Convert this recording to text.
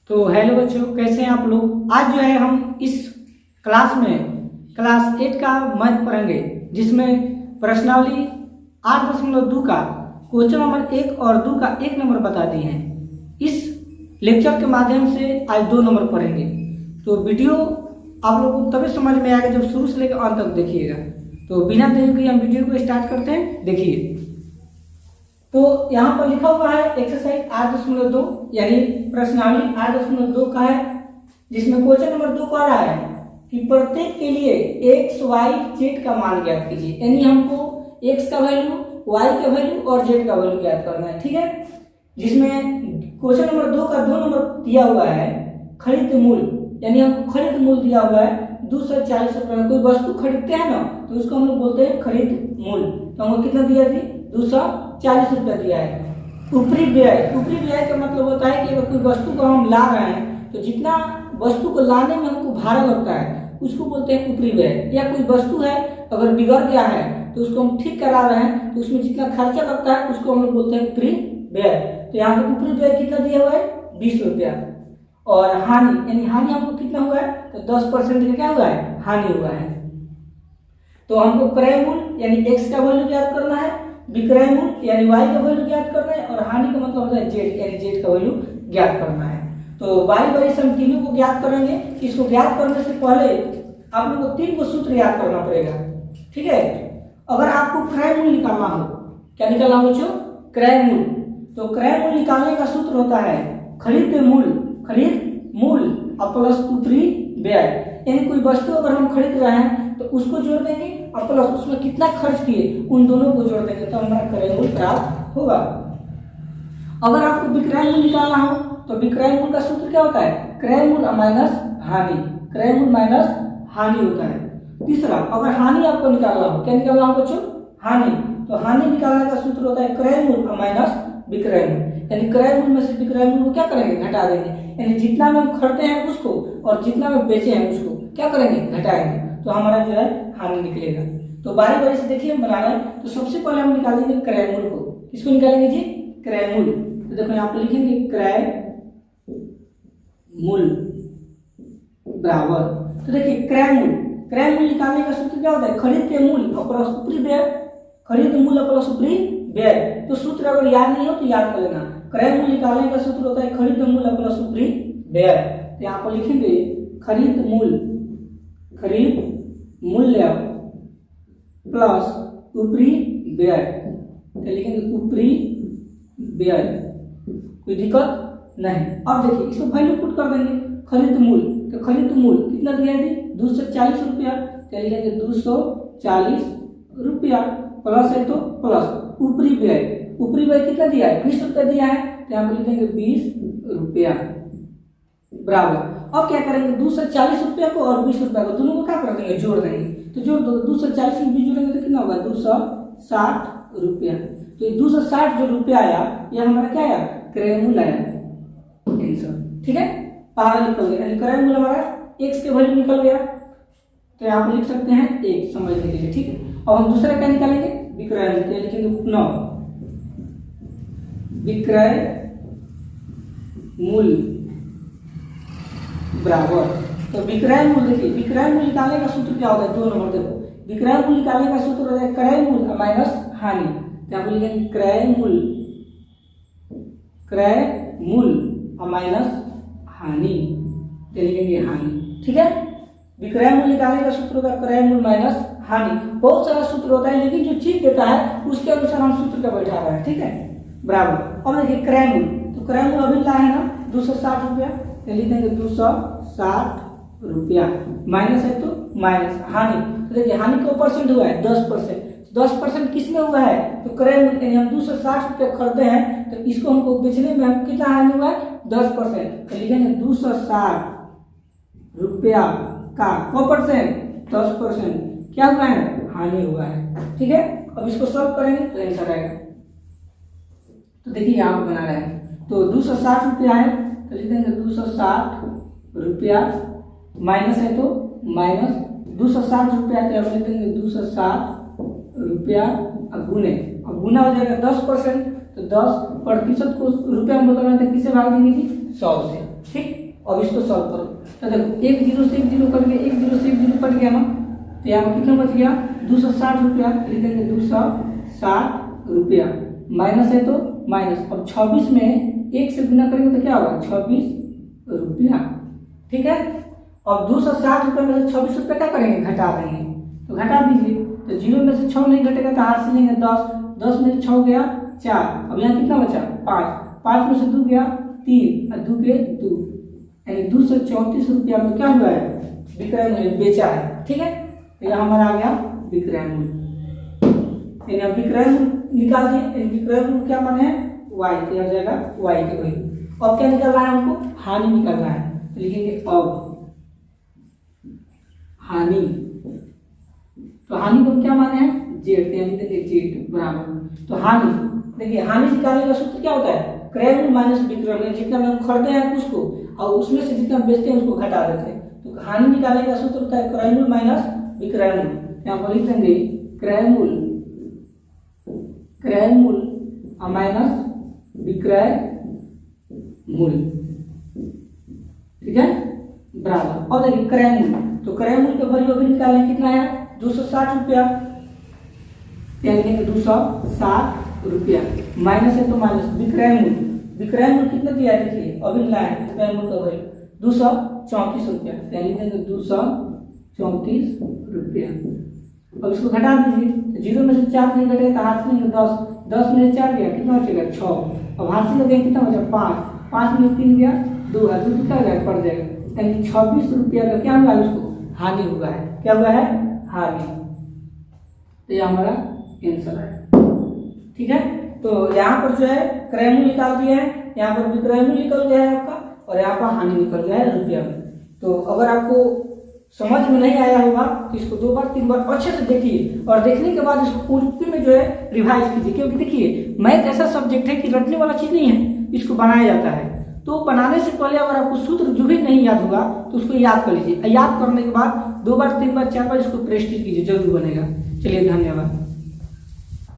तो हेलो बच्चों, कैसे हैं आप लोग। आज जो है हम इस क्लास में क्लास 8 का मैथ पढ़ेंगे, जिसमें प्रश्नावली 8.2 का क्वेश्चन नंबर 1 और 2 का 1 नंबर बता दिए हैं। इस लेक्चर के माध्यम से आज 2 नंबर पढ़ेंगे। तो वीडियो आप लोगों को तभी समझ में आएगा जब शुरू से लेकर अंत तक देखिएगा। तो बिना देरी के हम वीडियो को स्टार्ट करते हैं। देखिए, तो यहाँ पर लिखा हुआ है एक्सरसाइज 8.2 यानी प्रश्नावली 8.2 का है, जिसमें क्वेश्चन नंबर 2 कह रहा है कि प्रत्येक के लिए एक्स वाई जेड का मान ज्ञात कीजिए। यानी हमको एक्स का वैल्यू, वाई का वैल्यू और जेड का वैल्यू ज्ञात करना है। ठीक है, जिसमें क्वेश्चन नंबर 2 का 2 नंबर दिया हुआ है खरीद मूल्य, यानी हमको खरीद मूल्य दिया हुआ है 240 रुपये। कोई वस्तु खरीदते हैं ना, तो उसको हम लोग बोलते हैं खरीद मूल्य। तो हमको कितना दिया थी? 240 रुपया दिया है। ऊपरी व्यय, ऊपरी व्यय का मतलब होता है कि अगर कोई वस्तु को हम ला रहे हैं तो जितना वस्तु को लाने में हमको भाड़ा लगता है उसको बोलते हैं ऊपरी व्यय। या कोई वस्तु है अगर बिगड़ गया है तो उसको हम ठीक करा रहे हैं तो उसमें जितना खर्चा लगता है उसको हम लोग बोलते हैं ऊपरी व्यय। तो यहाँ पे ऊपरी व्यय कितना दिया हुआ है? 20 रुपया। और हानि, यानी हानि हमको कितना हुआ है? तो 10% का क्या हुआ है? हानि हुआ है। तो हमको क्रय मूल्य यानी एक्स का वैल्यू ज्ञात करना है, विक्रय मूल्य यानी वाई का वैल्यू ज्ञात करना है, और हानि का मतलब होता है जेड यानी जेड का वैल्यू ज्ञात करना है। तो बारी बारी से हम तीनों को ज्ञात करेंगे। इसको ज्ञात करने से पहले आप लोगों को 3 को सूत्र याद करना पड़ेगा। ठीक है, अगर आपको क्रय मूल्य निकालना हो, क्या निकालना हो बच्चों? क्रय मूल्य। तो क्रय मूल्य निकालने का सूत्र होता है खरीद मूल्य और प्लस ऊपरी व्यय। यानी कोई वस्तु अगर हम खरीद रहे हैं तो उसको जोड़ देंगे और प्लस उसमें कितना खर्च किए उन दोनों को जोड़ देंगे तो हमारा क्रय मूल्य प्राप्त होगा। अगर आपको विक्रय मूल्य निकालना हो तो विक्रय मूल्य का सूत्र क्या होता है? क्रय मूल्य माइनस हानि। क्रय मूल्य माइनस हानि होता है। तीसरा, अगर हानि आपको निकालना हो, क्या निकालना हो बच्चों? हानि। तो हानि निकालने का सूत्र होता है क्रय मूल्य माइनस विक्रय मूल्य। यानी क्रय मूल्य में से विक्रय मूल्य को क्या करेंगे? घटा देंगे। यानी जितना में हम खरीदते हैं उसको और जितना में बेचे हैं उसको क्या करेंगे? घटाएंगे। तो हमारा जो है हानि निकलेगा। तो बारी बारी से देखिए हम बना रहे हैं। तो सबसे पहले हम निकालेंगे क्रय मूल्य को। किसको निकालेंगे जी? क्रय मूल्य। तो देखो यहाँ पे लिखेंगे क्रय मूल्य बराबर। तो देखिए क्रय मूल्य निकालने का सूत्र क्या होता है? खरीद के मूल्य और प्लस ऊपरी व्यय। खरीद मूल्य प्लस ऊपरी व्यय। तो सूत्र अगर याद नहीं हो तो याद कर लेना। क्रय मूल्य निकालने का सूत्र होता है खरीद मूल्य प्लस ऊपरी व्यय। तो यहाँ पर लिखेंगे खरीद मूल्य प्लस ऊपरी व्यय। तो लिखेंगे ऊपरी व्यय। कोई दिक्कत नहीं। अब देखिए इसको वैल्यू पुट कर देंगे। खरीद मूल्य, तो खरीद मूल्य कितना दिया है? 240 रुपया। तो लिखेंगे 240 रुपया प्लस है तो प्लस ऊपरी व्यय कितना दिया है? 20 रुपया दिया है। तो यहाँ पर लिखेंगे 20 रुपया बराबर। अब क्या करेंगे? 240 रुपया को और 20 रुपया को दोनों को क्या कर देंगे? जोड़ देंगे। तो जोड़ दो, 240 में 20 जोड़ेंगे तो कितना होगा? 260 रुपया। तो ये 260 जो रुपया आया ये हमारा क्या आया? क्रय मूल्य आया। ठीक है, पहाड़ा निकल गया। यानी क्रय मूल्य हमारा एक्स के वैल्यू निकल गया। तो यहाँ पर लिख सकते हैं एक समझने के लिए। ठीक है, अब हम दूसरा क्या निकालेंगे? विक्रय मूल्य। लिखेंगे 9 विक्रय मूल्य बराबर। तो विक्रय मूल्य, देखिए विक्रय मूल्य निकालने का सूत्र क्या होता है? 2 नंबर देखो। विक्रय मूल्य निकालने का सूत्र होता है क्रय मूल्य माइनस हानि। क्या बोलेंगे? क्रय मूल्य माइनस हानि। लिखेंगे हानि। ठीक है, विक्रय मूल्य निकालने का सूत्र होगा क्रय मूल्य माइनस हानि। बहुत सारा सूत्र होता है, लेकिन जो चीज देता है उसके अनुसार हम सूत्र का बैठा रहे हैं। ठीक है, बराबर। अब देखिए क्रय मूल्य, तो क्रय मूल्य अभी लाए है ना 260 रुपया। लिख देंगे 260 रुपया माइनस है तो माइनस हानि। तो देखिए हानि को परसेंट हुआ है 10%। 10% किस में हुआ है? तो क्रय मूल्य हम 260 रुपया खरीदे हैं तो इसको हमको बेचने में हमको कितना हानि हुआ है? 10%। तो लिखेंगे 260 रुपया का परसेंट? 10% क्या हुआ है? हानि हुआ है। ठीक है, अब इसको सॉल्व करेंगे तो आंसर आएगा। तो देखिए यहाँ बना रहे हैं। तो 260 रुपया है तो लिख देंगे 260 रुपया माइनस है तो माइनस 260 रुपया क्या लिख देंगे? 260 रुपया गुने। अब गुना हो जाएगा 10%। तो 10% को रुपया में बदलना है तो किससे भाग देंगे जी? 100 से। ठीक। अब इसको सॉल्व करो। तो देखो 1 0 से 1 0 कट गया, 1 0 से 1 0 कट गया ना, तो यहाँ पर कितना बच गया 260 रुपया, लिखेंगे 260 रुपया, माइनस है तो माइनस। अब 26 में 1 से गुना करेंगे तो क्या होगा 26 रुपया, ठीक है। अब 260 रुपये में से 26 रुपये क्या करेंगे घटा देंगे, तो घटा दीजिए। तो 0 में से 6 नहीं घटेगा तो हाथ से लेंगे 10, 10 में से 6 गया 4, अब यहाँ कितना बचा 5, 5 में से 2 गया 3 और 2 के 2, यानी 234 रुपया में क्या हुआ है विक्रय मूल्य बेचा है, ठीक है। तो यहाँ हमारा आ गया विक्रय मूल्य, यानी विक्रय मूल्य निकाल दिए। विक्रय मूल्य क्या माने है y, तो आ जाएगा y के वही। अब क्या निकल रहा है हमको हानि निकलना है, तो लिखेंगे अब हानि, तो हानि को क्या माने हैं जेड, यानी देखिए जेड बराबर। तो हानि देखिए हानि निकालने का सूत्र क्या होता है क्रय मूल्य माइनस विक्रय मूल्य, जितना हम खरीदे हैं उसको और उसमें से जितना बेचते हैं उसको घटा देते हैं। तो हानि निकालने का सूत्र होता है क्रय मूल्य माइनस विक्रय मूल्य। यहाँ पर लिख देंगे क्रय मूल्य माइनस विक्रय मूल्य, ठीक है बराबर। और देखिए क्रय मूल्य, तो क्रय मूल्य का वैल्यू अभी निकालें कितना है 260 रुपया, यानी 260 रुपया, माइनस है तो माइनस विक्रय मूल्य, विक्रय मूल्य कितना दिया है देखिए अभी लाए विक्रय मूल्य का वैल्यू 234 रुपया, यानी 234 रुपया। अब इसको घटा दीजिए, तो 0 में से 4 नहीं घटेगा तो हाथ से लेंगे 10, 10 में से 4 गया कितना बचेगा 6, अब हाथ से लगेगा कितना बचा 5, 5 में 3 गया 2, 2 कितना जाएगा पड़ जाएगा, यानी 26 रुपया का क्या हुआ उसको हानि हुआ है, क्या हुआ है हानि। तो ये हमारा आंसर है, ठीक है। तो यहाँ पर जो है क्रय मूल्य निकाल दिया है, यहाँ पर विक्रय मूल्य निकल गया है आपका, और यहाँ पर हानि निकल गया है रुपया में। तो अगर आपको समझ में नहीं आया होगा तो इसको 2 बार 3 बार अच्छे से देखिए, और देखने के बाद इसको पूर्ति में जो है रिवाइज कीजिए, क्योंकि देखिए मैथ ऐसा सब्जेक्ट है कि रटने वाला चीज नहीं है, इसको बनाया जाता है। तो बनाने से पहले अगर आपको सूत्र जो भी नहीं याद होगा तो उसको याद कर लीजिए, याद करने के बाद 2 बार 3 बार 4 बार इसको प्रैक्टिस कीजिए, जरूर बनेगा। चलिए धन्यवाद।